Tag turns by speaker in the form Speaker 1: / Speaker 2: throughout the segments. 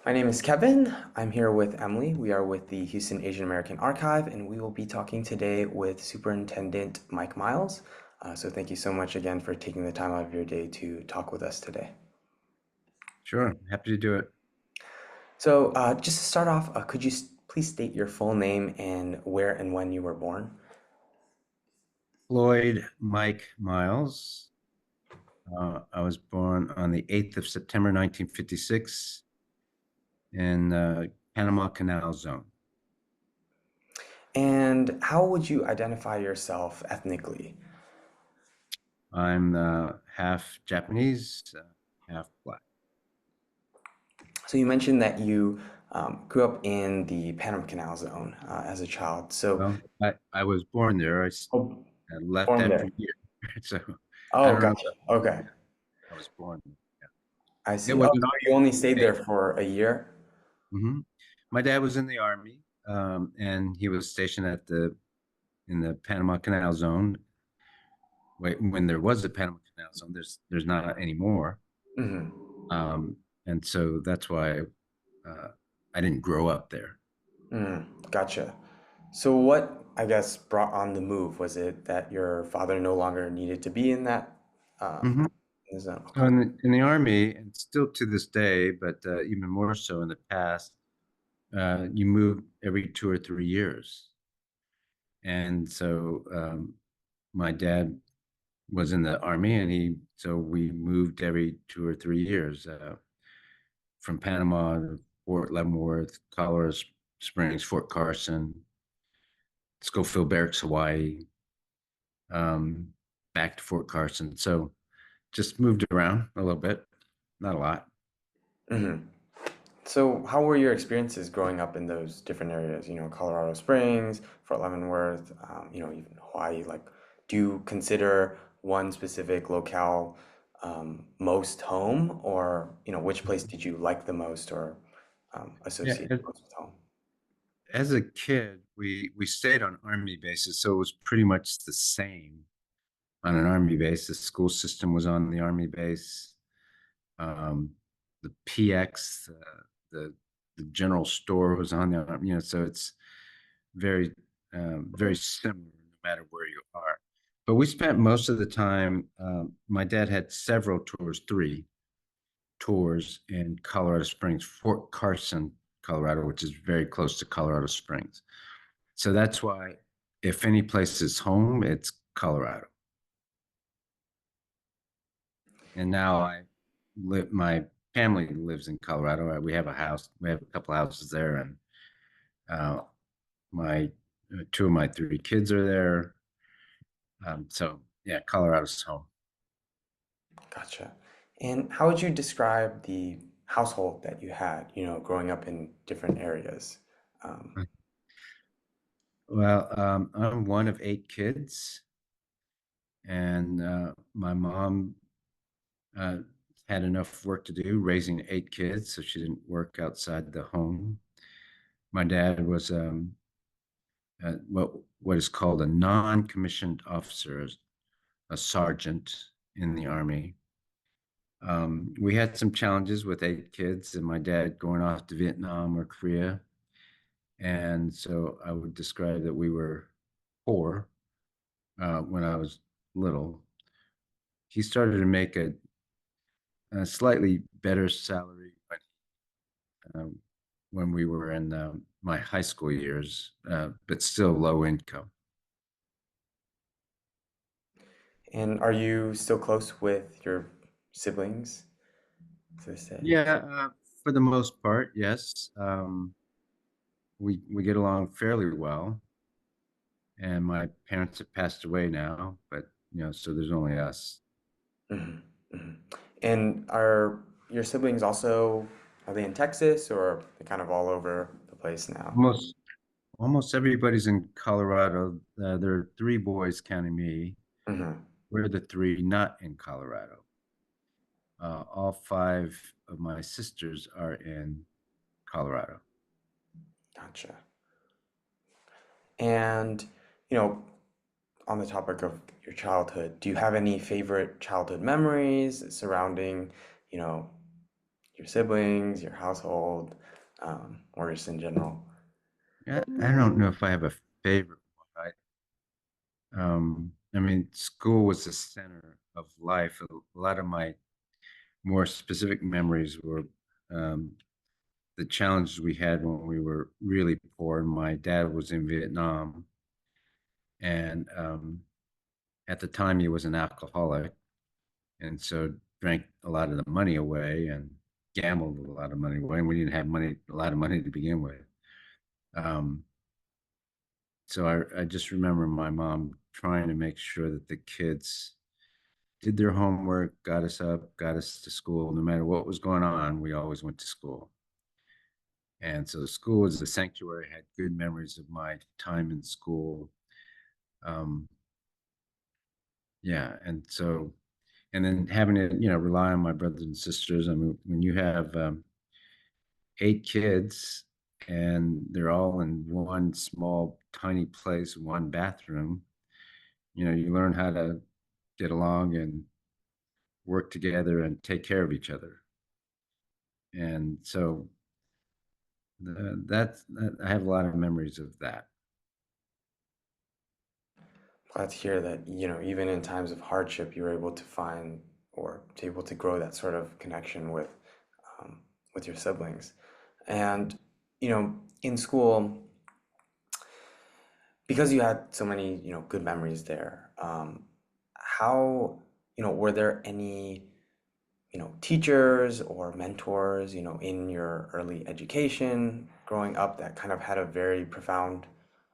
Speaker 1: My name is Kevin. I'm here with Emily. We are with the Houston Asian American Archive, and we will be talking today with Superintendent Mike Miles. So thank you so much again for taking the time out of your day to talk with us today.
Speaker 2: Sure, happy to do it.
Speaker 1: So just to start off, could you please state your full name and where and when you were born?
Speaker 2: Floyd Mike Miles. I was born on the 8th of September, 1956 in Panama Canal Zone.
Speaker 1: And how would you identify yourself ethnically?
Speaker 2: I'm half Japanese, half black.
Speaker 1: So you mentioned that you grew up in the Panama Canal Zone as a child. So,
Speaker 2: Well, I was born there.
Speaker 1: oh,
Speaker 2: I left
Speaker 1: born
Speaker 2: after
Speaker 1: there.
Speaker 2: a year. So I
Speaker 1: Oh,
Speaker 2: don't know.
Speaker 1: gotcha. Okay.
Speaker 2: I was born. Yeah.
Speaker 1: I
Speaker 2: It
Speaker 1: see. Oh, so
Speaker 2: wasn't
Speaker 1: you only stayed
Speaker 2: okay.
Speaker 1: there for a year?
Speaker 2: hmm My dad was in the army, and he was stationed in the Panama Canal Zone. When there was a Panama Canal Zone, there's not anymore.
Speaker 1: Hmm.
Speaker 2: Um, and so that's why uh, I didn't grow up there.
Speaker 1: Gotcha. So what, I guess, brought on the move? Was it that your father no longer needed to be in that um,
Speaker 2: hmm
Speaker 1: zone? Okay.
Speaker 2: In the Army, and still to this day, but even more so in the past, you move every 2 or 3 years. And so my dad was in the Army, and so we moved every 2 or 3 years from Panama to Fort Leavenworth, Colorado Springs, Fort Carson, Schofield Barracks, Hawaii, um, back to Fort Carson. So just moved around a little bit, not a lot.
Speaker 1: Hmm. So how were your experiences growing up in those different areas? Colorado Springs, Fort Leavenworth, even Hawaii. Like, do you consider one specific locale most home, or which place did you like the most or
Speaker 2: Yeah,
Speaker 1: associate most with home?
Speaker 2: as a kid, we stayed on Army bases, so it was pretty much the same on an Army base. The school system was on the Army base. Um, the PX, the the general store was on the Army. So it's very very similar no matter where you are. But we spent most of the time. My dad had several tours, three tours in Colorado Springs, Fort Carson, Colorado, which is very close to Colorado Springs. So that's why, if any place is home, it's Colorado. And now my family lives in Colorado. We have a house, we have a couple houses there, and uh, my two of my three kids are there. So yeah, Colorado's home.
Speaker 1: Gotcha. And how would you describe the household that you had, growing up in different areas? Um,
Speaker 2: Well, I'm one of eight kids, and my mom uh, had enough work to do raising eight kids, so she didn't work outside the home. My dad was what is called a non-commissioned officer, a sergeant in the army. We had some challenges with eight kids, and my dad going off to Vietnam or Korea, and so I would describe that we were poor when I was little. He started to make a slightly better salary um, when we were in my high school years, but still low income.
Speaker 1: and are you still close with your siblings to this day?
Speaker 2: Yeah, for the most part, yes. We get along fairly well, and my parents have passed away now, but so there's only us.
Speaker 1: Hmm. Hmm. And are your siblings also, are they in Texas, or are they kind of all over the place now?
Speaker 2: Almost almost everybody's in Colorado. There are three boys counting me.
Speaker 1: Hmm.
Speaker 2: We're the three not in Colorado. All five of my sisters are in Colorado.
Speaker 1: Gotcha. And, you know, on the topic of your childhood, do you have any favorite childhood memories surrounding, you know, your siblings, your household, or just in general?
Speaker 2: Yeah, I don't know if I have a favorite one. I mean, school was the center of life. A lot of my more specific memories were um, the challenges we had when we were really poor. My dad was in Vietnam, and at the time he was an alcoholic, and so drank a lot of the money away and gambled a lot of money away. And we didn't have a lot of money to begin with. Um, so I just remember my mom trying to make sure that the kids did their homework, got us up, got us to school. No matter what was going on, we always went to school. And so school was a sanctuary. I had good memories of my time in school. Um, yeah, and then having to, rely on my brothers and sisters. I mean, when you have 8 kids and they're all in one small, tiny place, one bathroom, you learn how to get along and work together and take care of each other. And so I have a lot of memories of that.
Speaker 1: Glad to hear that, even in times of hardship, you were able to find or to able to grow that sort of connection um, with your siblings. And, in school, because you had so many, good memories there, how, were there any, teachers or mentors, in your early education growing up that kind of had a very profound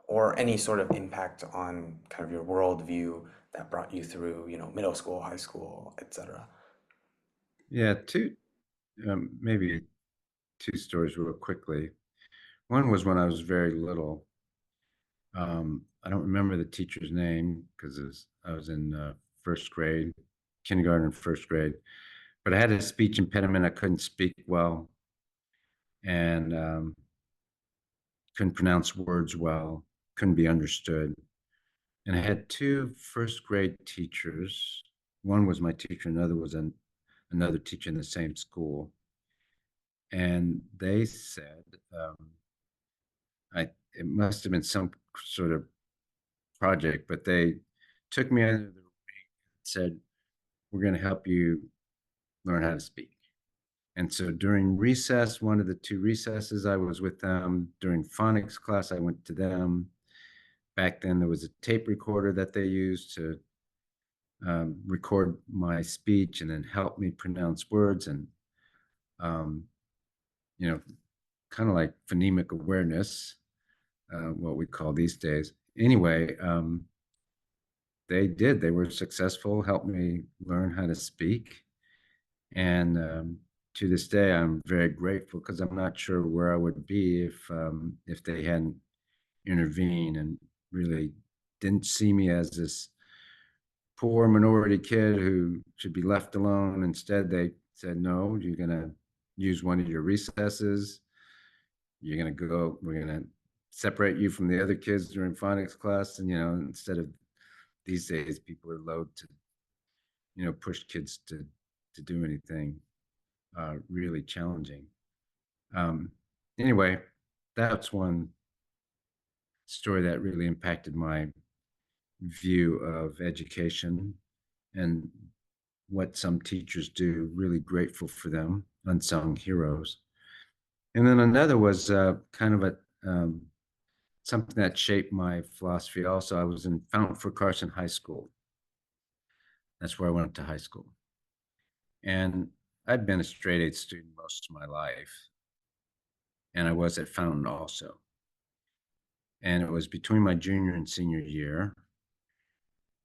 Speaker 1: or any sort of impact on kind of your worldview that brought you through, middle school, high school, etc.
Speaker 2: Yeah, maybe two stories real quickly. One was when I was very little. I don't remember the teacher's name because I was in first grade, kindergarten, and first grade. But I had a speech impediment. I couldn't speak well and couldn't pronounce words well, couldn't be understood. And I had two first grade teachers. One was my teacher, another was another teacher in the same school. And they said, um, it must have been some sort of project, but they took me under the wing and said, "We're going to help you learn how to speak." And so during recess, one of the two recesses, I was with them. During phonics class, I went to them. Back then, there was a tape recorder that they used to record my speech and then help me pronounce words and, um, you know, kind of like phonemic awareness, what we call these days. Anyway, they did. They were successful, helped me learn how to speak. And to this day, I'm very grateful because I'm not sure where I would be if they hadn't intervened and really didn't see me as this poor minority kid who should be left alone. Instead, they said, "No, you're gonna use one of your recesses. You're gonna go. We're gonna separate you from the other kids during phonics class." And instead of these days, people are loath to push kids to do anything really challenging. Um, anyway, that's one story that really impacted my view of education and what some teachers do. Really grateful for them, unsung heroes. And then another was kind of something that shaped my philosophy. Also, I was in Fountain for Carson High School. That's where I went to high school, and I'd been a straight A student most of my life, and I was at Fountain also. And it was between my junior and senior year,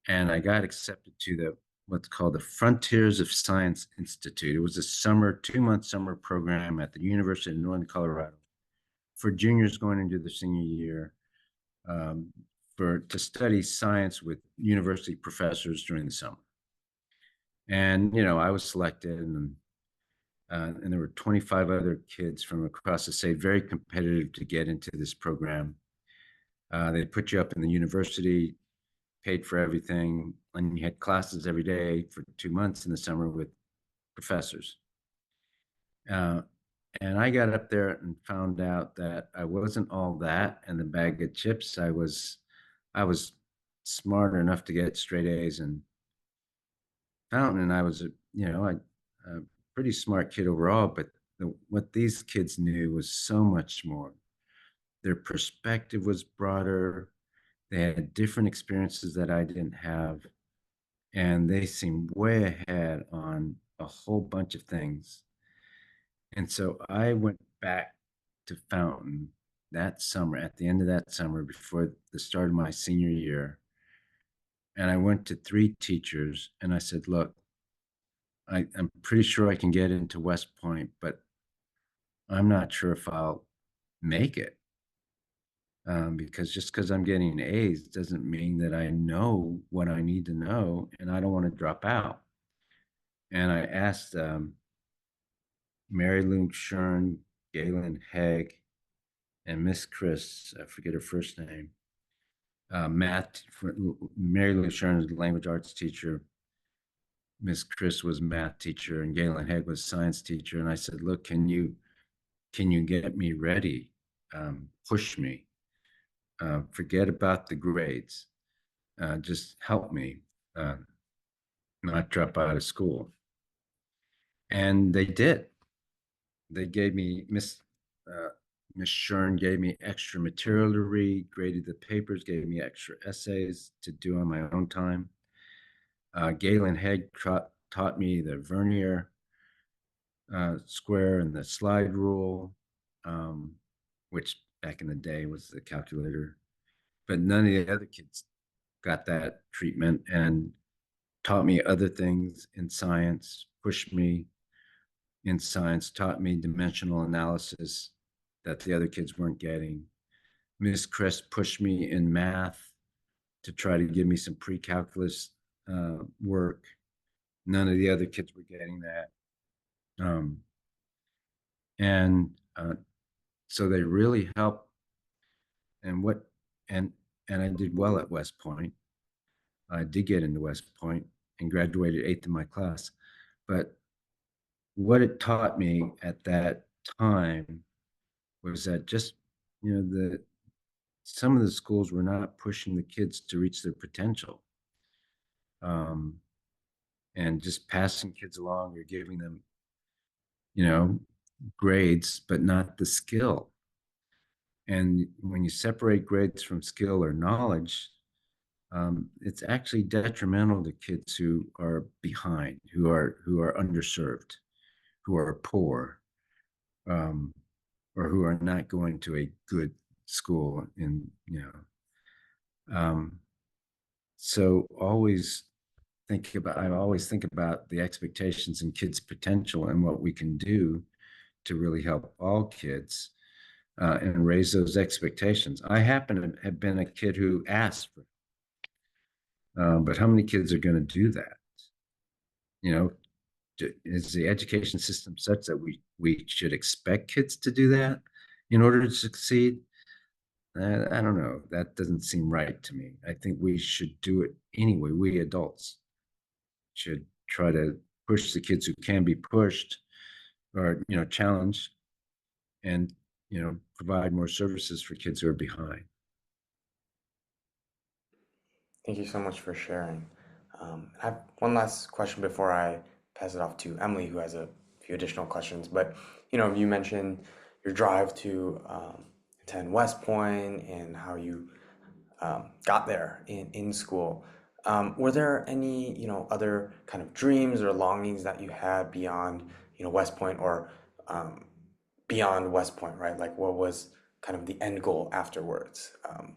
Speaker 2: and I got accepted to the what's called the Frontiers of Science Institute. It was a 2-month summer program at the University of Northern Colorado for juniors going into the senior year, um, to study science with university professors during the summer. And I was selected, and there were 25 other kids from across the state, very competitive to get into this program. They put you up in the university, paid for everything, and you had classes every day for 2 months in the summer with professors. Uh, and I got up there and found out that I wasn't all that and the bag of chips. I was smart enough to get straight A's in Fountain, and I was a pretty smart kid overall. But what these kids knew was so much more. Their perspective was broader. They had different experiences that I didn't have, and they seemed way ahead on a whole bunch of things. And so I went back to Fountain that summer, at the end of that summer, before the start of my senior year. And I went to three teachers and I said, look, I'm pretty sure I can get into West Point, but I'm not sure if I'll make it. Because just because I'm getting A's doesn't mean that I know what I need to know, and I don't want to drop out. And I asked Mary Lou Shern, Galen Hegg, and Miss Chris, I forget her first name, math. Mary Lou Shern is the language arts teacher. Miss Chris was math teacher, and Galen Hegg was science teacher. And I said, "Look, can you get me ready? Push me. Forget about the grades. Just help me uh, not drop out of school." And they did. They gave me uh, Miss Shern gave me extra material to read, graded the papers, gave me extra essays to do on my own time. Galen Hegg taught me the Vernier square and the slide rule, um, which back in the day was the calculator. But none of the other kids got that treatment and taught me other things in science, pushed me in science, taught me dimensional analysis that the other kids weren't getting. Miss Chris pushed me in math to try to give me some pre-calculus work. None of the other kids were getting that. Um, and so they really helped. And what and and I did well at West Point. I did get into West Point and graduated eighth in my class. But what it taught me at that time was that just the some of the schools were not pushing the kids to reach their potential, um, and just passing kids along or giving them you know grades, but not the skill. And when you separate grades from skill or knowledge, it's actually detrimental to kids who are behind, who are underserved, who are poor, um, or who are not going to a good school. Um, so I always think about the expectations and kids' potential and what we can do to really help all kids and raise those expectations. I happen to have been a kid who asked for, but how many kids are going to do that? You know, is the education system such that we should expect kids to do that in order to succeed? I don't know. That doesn't seem right to me. I think we should do it anyway. We adults should try to push the kids who can be pushed, or challenge, and provide more services for kids who are behind.
Speaker 1: Thank you so much for sharing. I have one last question before I pass it off to Emily, who has a few additional questions. But you mentioned your drive to attend West Point and how you got there in school. Were there any other kind of dreams or longings that you had beyond West Point or um, beyond West Point, right? Like what was kind of the end goal afterwards?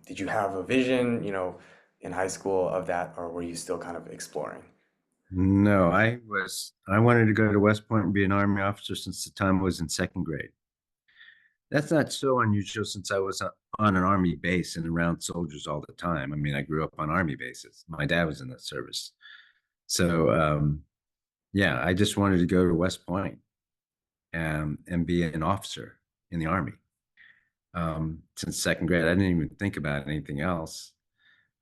Speaker 1: Did you have a vision, in high school of that, or were you still kind of exploring?
Speaker 2: No, I wanted to go to West Point and be an Army officer since the time I was in second grade. That's not so unusual since I was on an Army base and around soldiers all the time. I mean, I grew up on Army bases. My dad was in the service. So, yeah, I just wanted to go to West Point and be an officer in the Army. Since second grade, I didn't even think about anything else.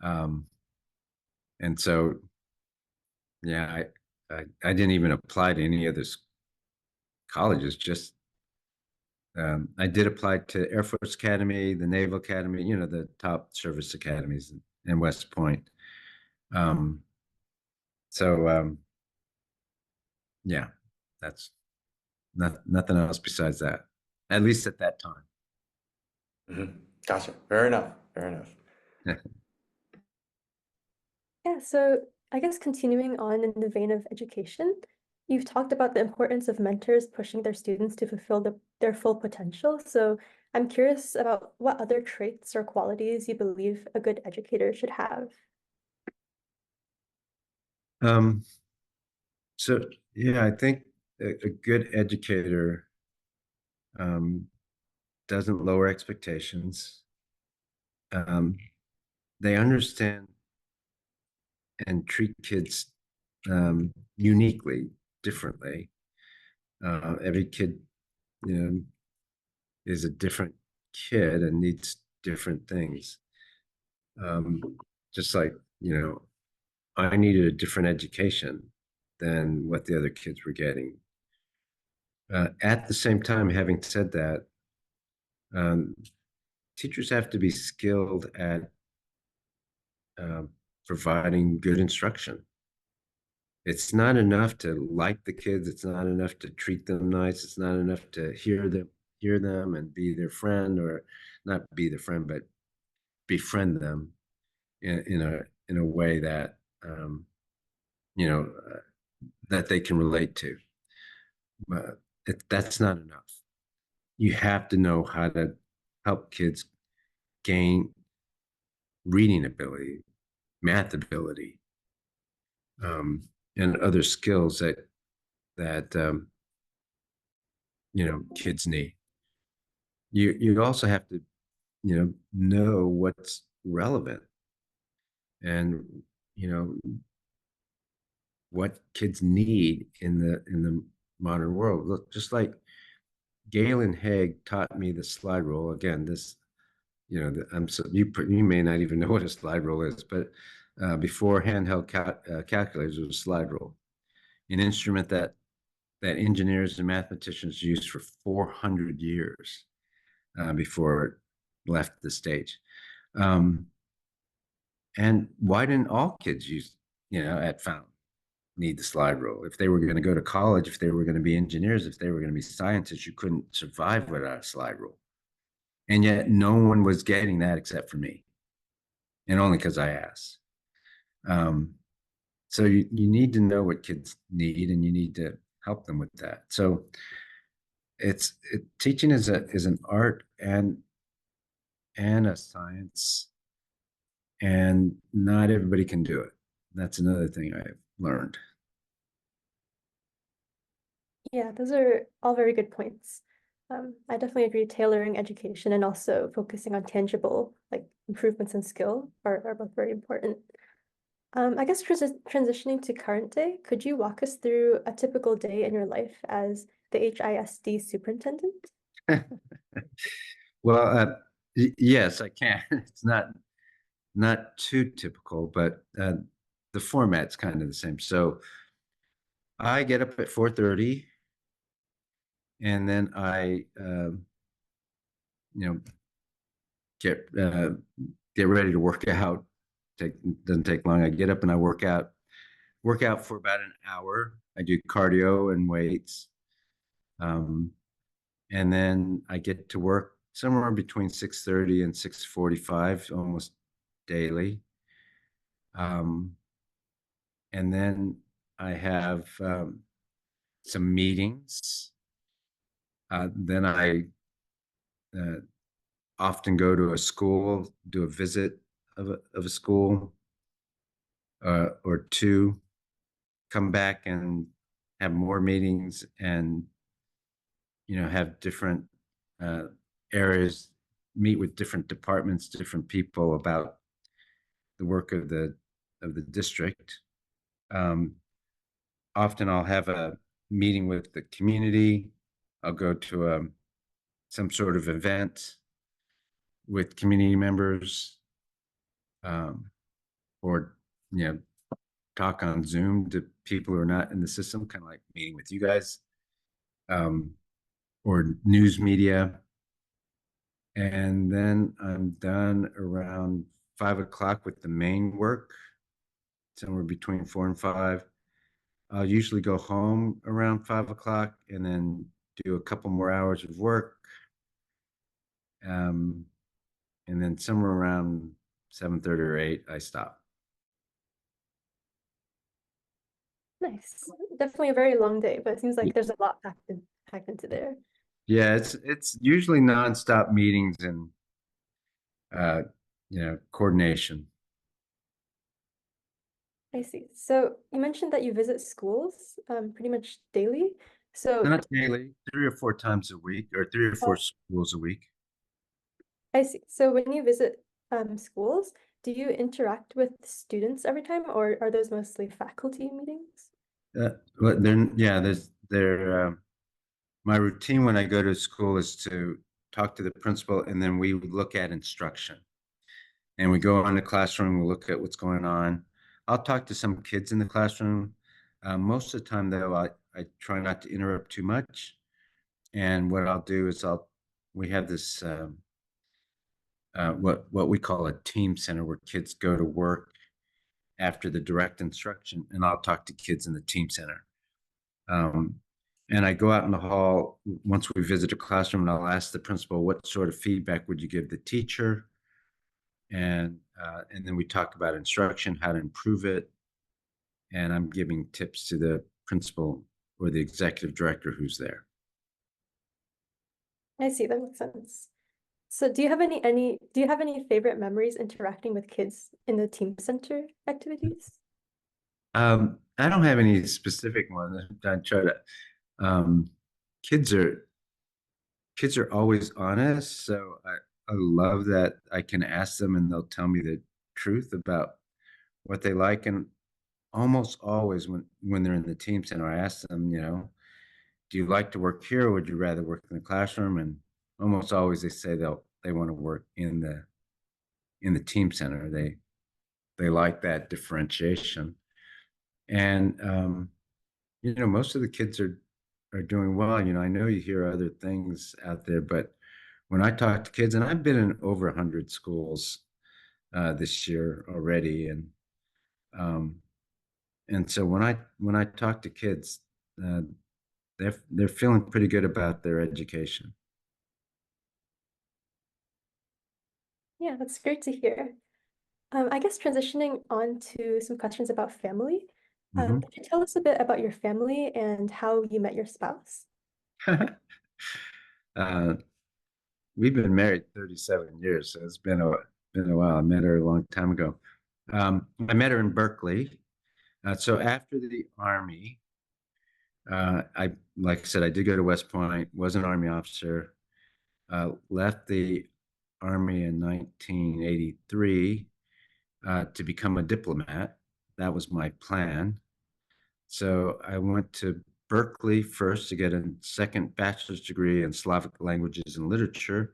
Speaker 2: Um, and so, yeah, I didn't even apply to any other colleges. Just I did apply to Air Force Academy, the Naval Academy, the top service academies in West Point. Um, so yeah, that's nothing else besides that, at least at that time.
Speaker 1: Gotcha. Fair enough. Fair enough.
Speaker 3: Yeah, so I guess continuing on in the vein of education, you've talked about the importance of mentors pushing their students to fulfill their full potential. So I'm curious about what other traits or qualities you believe a good educator should have.
Speaker 2: Um, so yeah, I think a good educator um, doesn't lower expectations. They understand and treat kids uniquely, differently. Every kid, you know, is a different kid and needs different things. Um, just like, I needed a different education than what the other kids were getting. At the same time, having said that, um, teachers have to be skilled at uh, providing good instruction. It's not enough to like the kids. It's not enough to treat them nice. It's not enough to hear them and be their friend, or not be their friend, but befriend them in a way that you know that they can relate to. But that's not enough. You have to know how to help kids gain reading ability, math ability, and other skills that kids need. You also have to know what's relevant, and what kids need in the modern world. Look, just like Galen Haig taught me the slide rule. Again, this I'm so you may not even know what a slide rule is, but before handheld calculators was a slide rule, an instrument that engineers and mathematicians used for 400 years before it left the stage. And why didn't all kids at Fountain need the slide rule? If they were going to go to college, if they were going to be engineers, if they were going to be scientists, you couldn't survive without a slide rule. And yet no one was getting that except for me, and only because I asked. So you need to know what kids need, and you need to help them with that. So teaching is an art and a science, and not everybody can do it. That's another thing I've learned.
Speaker 3: Yeah, those are all very good points. I definitely agree tailoring education and also focusing on tangible like improvements in skill are both very important. I guess transitioning to current day, could you walk us through a typical day in your life as the HISD superintendent?
Speaker 2: Well, yes, I can. It's not too typical, but the format's kind of the same. So I get up at 4:30, and then I, get get ready to work out. Doesn't take long. I get up and I work out. Work out for about an hour. I do cardio and weights, um, and then I get to work somewhere between 6:30 and 6:45, almost daily. Um, and then I have some meetings. Then I uh, often go to a school, do a visit of a school or two, come back and have more meetings, and have different uh, areas, meet with different departments, different people about the work of the district. Um, Often I'll have a meeting with the community. I'll go to some sort of event with community members, um, or you know talk on Zoom to people who are not in the system, kind of like meeting with you guys. um, or news media. And then I'm done around 5 o'clock with the main work, somewhere between 4 and 5. I'll usually go home around 5 o'clock and then do a couple more hours of work. Um, and then somewhere around 7:30 or 8, I stop.
Speaker 3: Nice. Definitely a very long day, but it seems like there's a lot packed into there.
Speaker 2: Yeah, it's usually nonstop meetings and uh, coordination.
Speaker 3: I see. So you mentioned that you visit schools pretty much daily. So
Speaker 2: Not daily, 3 or 4 times a week, or three or
Speaker 3: uh,
Speaker 2: four schools a week.
Speaker 3: I see. So when you visit schools, do you interact with students every time, or are those mostly faculty meetings?
Speaker 2: But then, yeah, my routine when I go to school is to talk to the principal, and then we would look at instruction. And we go in the classroom, we look at what's going on. I'll talk to some kids in the classroom. Most of the time, though, I try not to interrupt too much. And what I'll do is we have this what we call a team center where kids go to work after the direct instruction, and I'll talk to kids in the team center. Um, and I go out in the hall once we visit a classroom, and I'll ask the principal, what sort of feedback would you give the teacher? And then we talk about instruction, how to improve it, and I'm giving tips to the principal or the executive director who's there.
Speaker 3: I see, that makes sense. So do you have any favorite memories interacting with kids in the team center activities?
Speaker 2: I don't have any specific ones. I try to. Um, kids are kids are always honest, so I love that I can ask them and they'll tell me the truth about what they like. And almost always when they're in the team center, I ask them, do you like to work here or would you rather work in the classroom? And almost always they say they want to work in the team center. They like that differentiation. And most of the kids are doing well. I know you hear other things out there, but when I talk to kids, and I've been in over 100 schools this year already, um, and so when I talk to kids, uh, they're feeling pretty good about their education.
Speaker 3: Yeah, that's great to hear. I guess transitioning on to some questions about family.
Speaker 2: Mhm.
Speaker 3: Could you tell us a bit about your family and how you met your spouse?
Speaker 2: uh, we've been married 37 years, so it's been a while. I met her a long time ago. I met her in Berkeley. So after the Army, I like I said, I did go to West Point, was an Army officer, left the Army in 1983 to become a diplomat. That was my plan. So I went to Berkeley first to get a second bachelor's degree in Slavic languages and literature,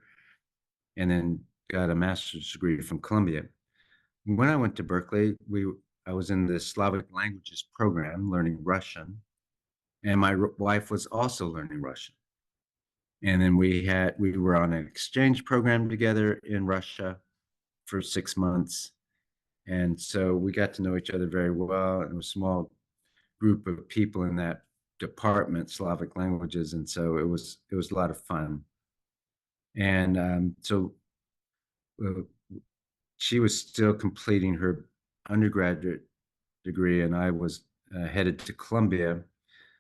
Speaker 2: and then got a master's degree from Columbia. When I went to Berkeley, I was in the Slavic languages program learning Russian, and my wife was also learning Russian. And then we were on an exchange program together in Russia for 6 months, and so we got to know each other very well. And it was a small group of people in that department, Slavic languages, and so it was a lot of fun. And so uh, she was still completing her undergraduate degree, and I was headed to Columbia.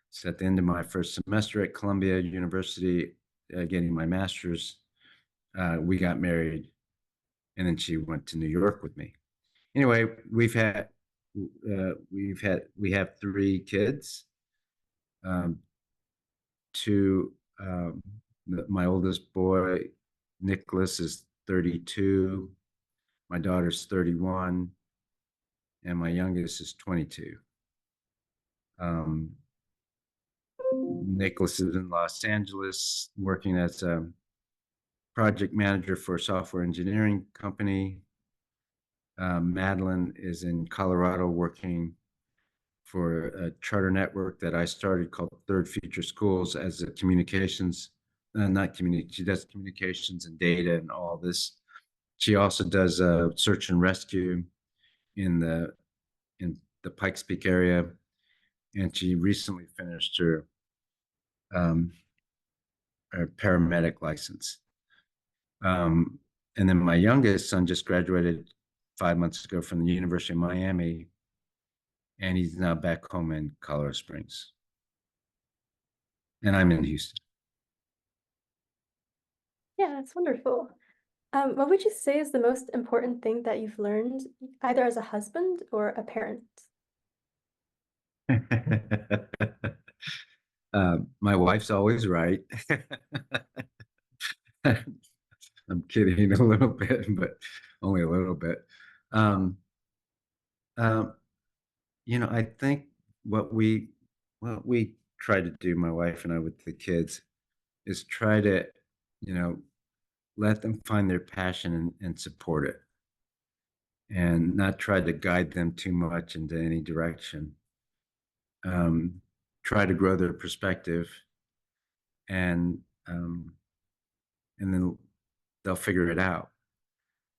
Speaker 2: So at the end of my first semester at Columbia University, getting my master's, we got married, and then she went to New York with me. Anyway, we have 3 kids. Um, two, my oldest boy, Nicholas, is 32. My daughter's 31, and my youngest is 22. Um, Nicholas is in Los Angeles working as a project manager for a software engineering company. Madeline is in Colorado working for a charter network that I started called Third Future Schools as a communications, not community. She does communications and data and all this. She also does search and rescue in the Pikes Peak area, and she recently finished um, her paramedic license. And then my youngest son just graduated 5 months ago from the University of Miami, and he's now back home in Colorado Springs. And I'm in Houston.
Speaker 3: Yeah, that's wonderful. What would you say is the most important thing that you've learned, either as a husband or a parent?
Speaker 2: My wife's always right. I'm kidding a little bit, but only a little bit. Um, um, I think what we try to do, my wife and I, with the kids, is try to, let them find their passion and support it, and not try to guide them too much into any direction. Try to grow their perspective, and um, and then they'll figure it out.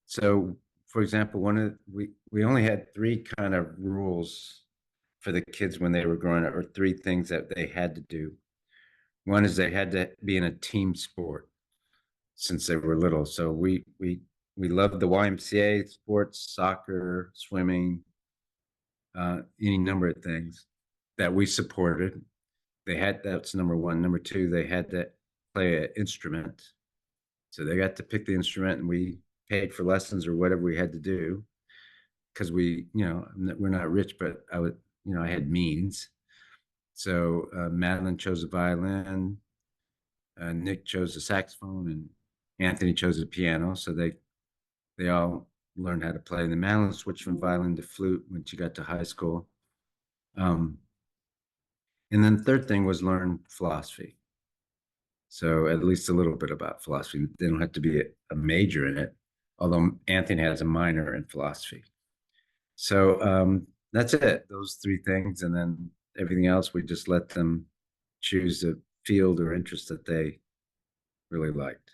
Speaker 2: So, for example, we only had three kind of rules for the kids when they were growing up, or three things that they had to do. One is they had to be in a team sport since they were little. So we loved the YMCA sports, soccer, swimming, any number of things that we supported. That's number one. Number two, they had to play an instrument. So they got to pick the instrument, and we paid for lessons or whatever we had to do, because we're not rich, but I had means. So Madeline chose the violin, Nick chose the saxophone, and Anthony chose the piano. So they all learned how to play. And then Madeline switched from violin to flute when she got to high school. And then the third thing was learn philosophy. So at least a little bit about philosophy. They don't have to be a major in it, although Anthony has a minor in philosophy. So that's it, those three things. And then everything else, we just let them choose a field or interest that they really liked.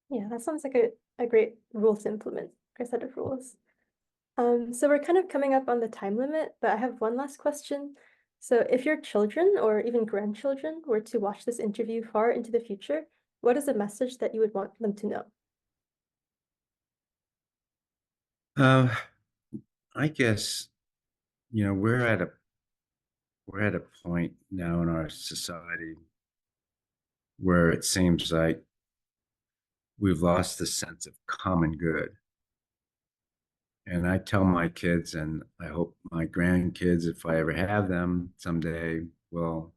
Speaker 3: Yeah, that sounds like a great rule to implement, a set of rules. So we're kind of coming up on the time limit, but I have one last question. So if your children or even grandchildren were to watch this interview far into the future, what is a message that you would want them to know?
Speaker 2: I guess, we're at a point now in our society where it seems like we've lost the sense of common good. And I tell my kids, and I hope my grandkids, if I ever have them someday, will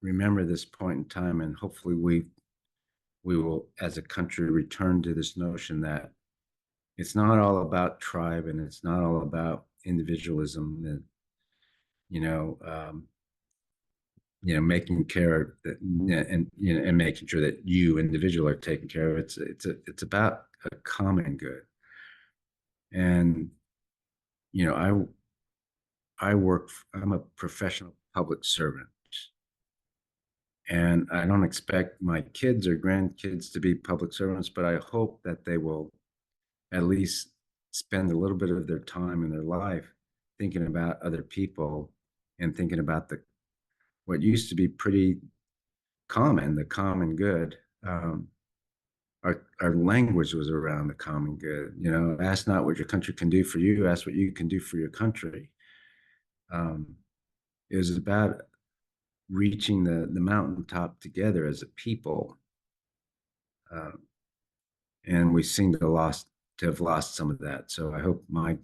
Speaker 2: remember this point in time, and hopefully we will, as a country, return to this notion that it's not all about tribe, and it's not all about individualism. That making care that, and making sure that you individual are taken care of. It's about a common good. And I'm a professional public servant, and I don't expect my kids or grandkids to be public servants, but I hope that they will at least spend a little bit of their time in their life thinking about other people, and thinking about what used to be pretty common, the common good. Our language was around the common good. Ask not what your country can do for you, ask what you can do for your country. It was about reaching the mountaintop together as a people, and we seem to have lost some of that. So I hope my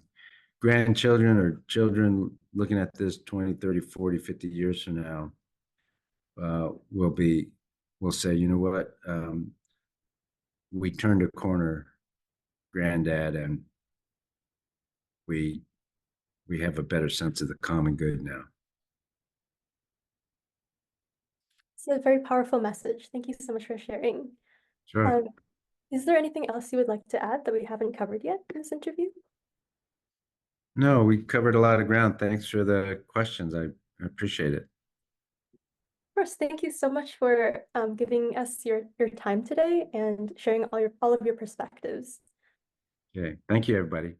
Speaker 2: grandchildren or children looking at this 20, 30, 40, 50 years from now will say, you know what, we turned a corner, Granddad, and we have a better sense of the common good now.
Speaker 3: It's a very powerful message. Thank you so much for sharing.
Speaker 2: Sure.
Speaker 3: Is there anything else you would like to add that we haven't covered yet in this interview?
Speaker 2: No, we covered a lot of ground. Thanks for the questions. I appreciate it.
Speaker 3: Of course, thank you so much for giving us your time today and sharing all of your perspectives.
Speaker 2: Okay. Thank you, everybody.